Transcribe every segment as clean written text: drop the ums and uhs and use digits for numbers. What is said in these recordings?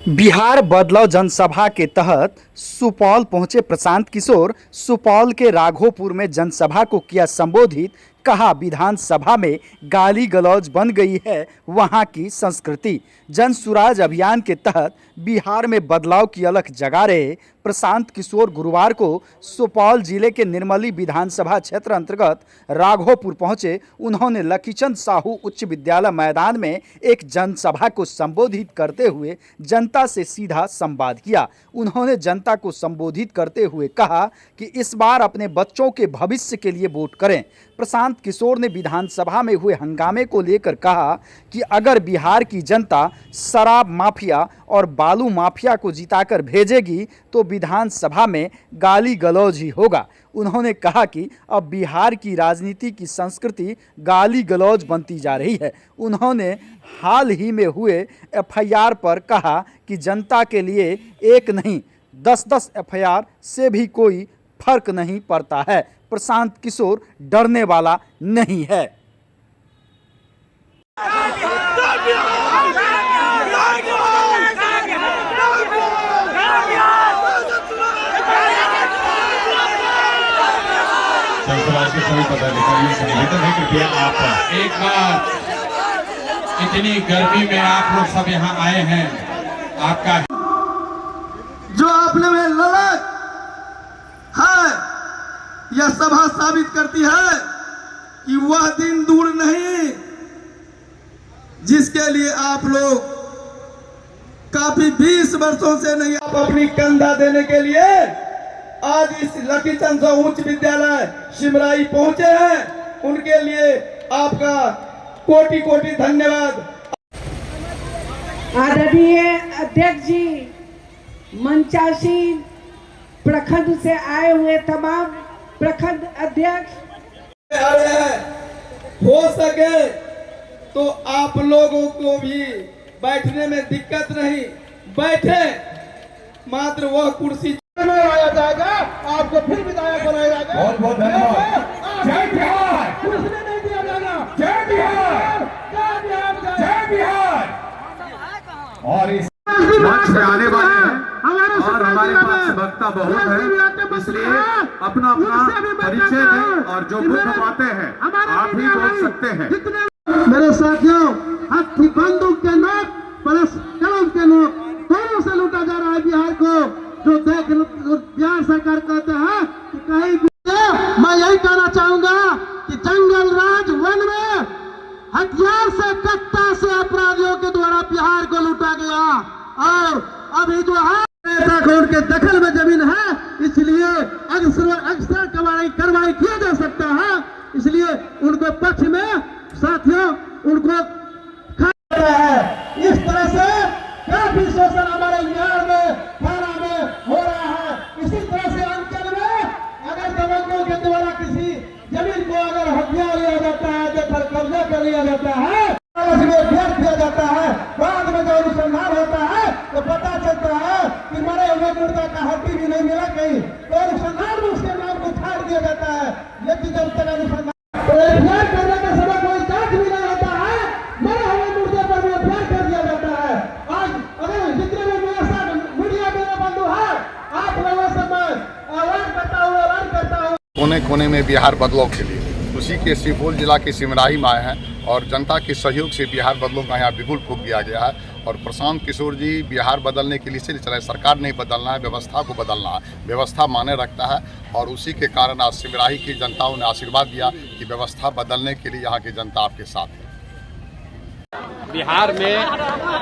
बिहार बदलाव जनसभा के तहत सुपौल पहुंचे प्रशांत किशोर। सुपौल के राघोपुर में जनसभा को किया संबोधित। कहा, विधानसभा में गाली गलौज बन गई है वहां की संस्कृति। जन सुराज अभियान के तहत बिहार में बदलाव की अलख जगा रहे प्रशांत किशोर गुरुवार को सुपौल जिले के निर्मली विधानसभा क्षेत्र अंतर्गत राघोपुर पहुंचे। उन्होंने लकीचंद साहू उच्च विद्यालय मैदान में एक जनसभा को संबोधित करते हुए जनता से सीधा संवाद किया। उन्होंने जनता को संबोधित करते हुए कहा कि इस बार अपने बच्चों के भविष्य के लिए वोट करें। प्रशांत किशोर ने विधानसभा में हुए हंगामे को लेकर कहा कि अगर बिहार की जनता शराब माफिया और बालू माफिया को जिताकर भेजेगी तो विधानसभा में गाली गलौज ही होगा। उन्होंने कहा कि अब बिहार की राजनीति की संस्कृति गाली गलौज बनती जा रही है। उन्होंने हाल ही में हुए एफआईआर पर कहा कि जनता के लिए एक नहीं 10-10 एफआईआर से भी कोई फर्क नहीं पड़ता है। प्रशांत किशोर डरने वाला नहीं है। के सभी पदाधिकारियों से निवेदन है, कृपया आप एक बार, इतनी गर्मी में आप लोग सब यहाँ आए हैं, आपका जो आपने में ललक है, यह सभा साबित करती है कि वह दिन दूर नहीं जिसके लिए आप लोग काफी 20 वर्षों से नहीं आप अपनी कंधा देने के लिए आज इस लकीचंद साहू उच्च विद्यालय सिमराई पहुंचे हैं। उनके लिए आपका कोटि कोटि धन्यवाद। आदरणीय अध्यक्ष जी, मंचासीन प्रखंड से आए हुए तमाम प्रखंड अध्यक्ष आ रहे हैं, हो सके तो आप लोगों को भी बैठने में दिक्कत नहीं, बैठे, मात्र वह कुर्सी बनाया जाएगा, आपको फिर विधायक बनाया जाएगा। बहुत बहुत धन्यवाद। जय बिहार। कुर्सी नहीं दिया जाएगा। जय बिहार। जय बिहार। और इस मंच पे आने वाले हैं और हमारे पास वक्ता बहुत है, इसलिए अपना अपना परिचय दें और जो मुद्दे पाते हैं आप ही बोल सकते हैं। मेरे साथियों, हाथी बंदूक के नोक, प्लस कलम के नोक दोनों से लूटा जा रहा है बिहार को। जो देख बिहार सरकार कहते हैं कि कहीं भी, मैं यही कहना चाहूंगा कि जंगल राज वन में हथियार से कट्टा से अपराधियों के द्वारा बिहार को लूटा गया और अभी जो है उनके दखल में जमीन है, इसलिए अक्सर कार्रवाई किया जा सकता है। इसलिए उनको पक्ष में साथियों उनको है। इस तरह से काफी शोषण हमारे बिहार में थाना में हो रहा है। इसी तरह से अंचल में अगर दबंगों के द्वारा किसी जमीन को अगर हथिया लिया जाता है, जब कब्जा कर लिया जाता है, उसमें फेंक दिया जाता है, बाद में जब अनुसंधान होता है तो पता चलता है कि मरे हुए मुर्दा का हड्डी भी नहीं मिला कहीं, तो अनुसंधान में उसके नाम को छाड़ दिया जाता है। लेकिन जब तक अनुसंधान करने का समय कोई जांच भी नहीं होता है, मरे हुए मुर्दे पर भी अभ्यास कर दिया जाता है। आज अगर जितने भी मीडिया मेरे बंधु है, आप लोगों से मैं ऐलान करता हूँ कोने कोने में बिहार बदलाव के लिए उसी के सुपौल जिला के सिमराही में आए हैं और जनता के सहयोग से बिहार बदलाव का यहाँ बिगुल फूंक दिया गया है। और प्रशांत किशोर जी बिहार बदलने के लिए से चला है, सरकार नहीं बदलना है, व्यवस्था को बदलना है। व्यवस्था माने रखता है और उसी के कारण आज सिमराही की जनताओं ने आशीर्वाद दिया कि व्यवस्था बदलने के लिए यहाँ की जनता आपके साथ है। बिहार में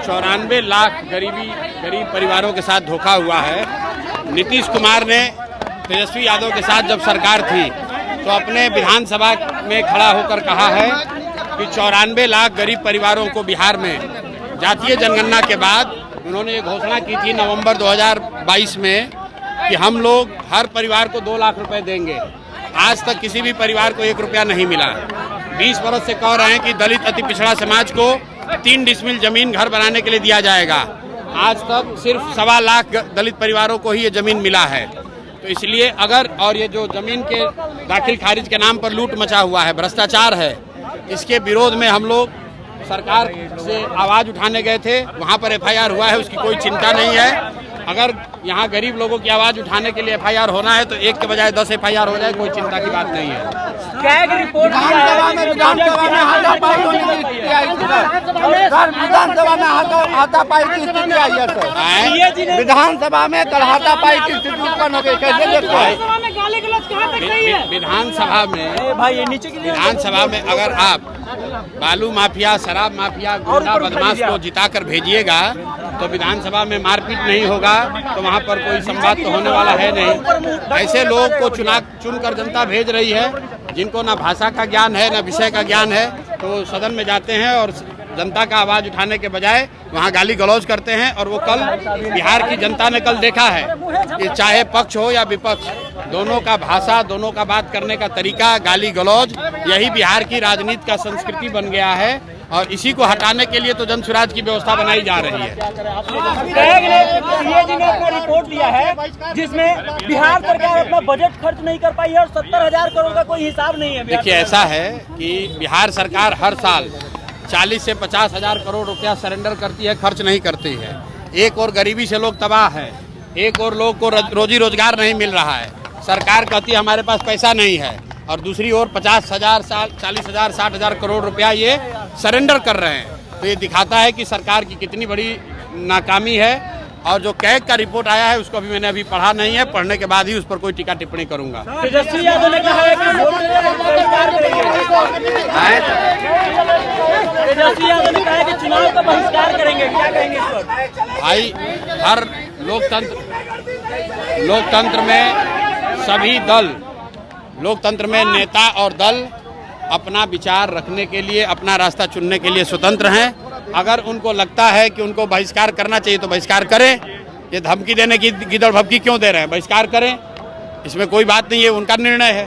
94 लाख गरीब परिवारों के साथ धोखा हुआ है। नीतीश कुमार ने तेजस्वी यादव के साथ जब सरकार थी तो अपने विधानसभा में खड़ा होकर कहा है कि 94 लाख गरीब परिवारों को बिहार में जातीय जनगणना के बाद उन्होंने ये घोषणा की थी नवंबर 2022 में कि हम लोग हर परिवार को 2 लाख रुपए देंगे। आज तक किसी भी परिवार को 1 रुपया नहीं मिला। 20 वर्ष से कह रहे हैं कि दलित अति पिछड़ा समाज को 3 डिसमिल जमीन घर बनाने के लिए दिया जाएगा। आज तक सिर्फ 1.25 लाख दलित परिवारों को ही ये जमीन मिला है। तो इसलिए अगर और ये जो जमीन के दाखिल खारिज के नाम पर लूट मचा हुआ है, भ्रष्टाचार है, इसके विरोध में हम लोग सरकार से आवाज़ उठाने गए थे, वहाँ पर एफआईआर हुआ है, उसकी कोई चिंता नहीं है। अगर यहाँ गरीब लोगों की आवाज़ उठाने के लिए एफआईआर होना है तो एक के बजाय 10 एफआईआर हो जाए, कोई चिंता की बात नहीं है। विधानसभा में हाथापाई की स्थिति आई है सर। विधानसभा में कल हाथापाई की स्थिति उत्पन्न हो गई, कैसे देखते हैं? विधानसभा में अगर आप बालू माफिया, शराब माफिया, गुंडा बदमाश को जिताकर भेजिएगा तो विधानसभा में मारपीट नहीं होगा, तो वहाँ पर कोई संवाद तो होने वाला है नहीं। ऐसे लोग को चुनकर जनता भेज रही है जिनको ना भाषा का ज्ञान है, ना विषय का ज्ञान है, तो सदन में जाते हैं और जनता का आवाज़ उठाने के बजाय वहाँ गाली गलौज करते हैं। और वो कल बिहार की जनता ने कल देखा है कि चाहे पक्ष हो या विपक्ष, दोनों का भाषा, दोनों का बात करने का तरीका, गाली गलौज, यही बिहार की राजनीति का संस्कृति बन गया है। और इसी को हटाने के लिए तो जन सुराज की व्यवस्था बनाई जा रही है। जी ने अपना रिपोर्ट दिया है जिसमें बिहार सरकार अपना बजट खर्च नहीं कर पाई है और 70,000 करोड़ का कोई हिसाब नहीं है। देखिए, ऐसा है कि बिहार सरकार हर साल 40 से 50,000 करोड़ रुपया सरेंडर करती है, खर्च नहीं करती है। एक और गरीबी से लोग तबाह हैं, एक और लोग को रोजी रोजगार नहीं मिल रहा है। सरकार कहती है हमारे पास पैसा नहीं है, और दूसरी ओर 50,000, 40,000, 60,000 करोड़ रुपया ये सरेंडर कर रहे हैं। तो ये दिखाता है कि सरकार की कितनी बड़ी नाकामी है। और जो कैग का रिपोर्ट आया है उसको मैंने अभी पढ़ा नहीं है, पढ़ने के बाद ही उस पर कोई टीका टिप्पणी करूंगा। तेजस्वी यादव ने कहा है कि चुनाव का बहिष्कार करेंगे, क्या कहेंगे इस पर? भाई, हर लोकतंत्र में सभी दल, लोकतंत्र में नेता और दल अपना विचार रखने के लिए, अपना रास्ता चुनने के लिए स्वतंत्र हैं। अगर उनको लगता है कि उनको बहिष्कार करना चाहिए तो बहिष्कार करें। ये धमकी देने की गिदड़ भभकी क्यों दे रहे हैं? बहिष्कार करें, इसमें कोई बात नहीं है, उनका निर्णय है।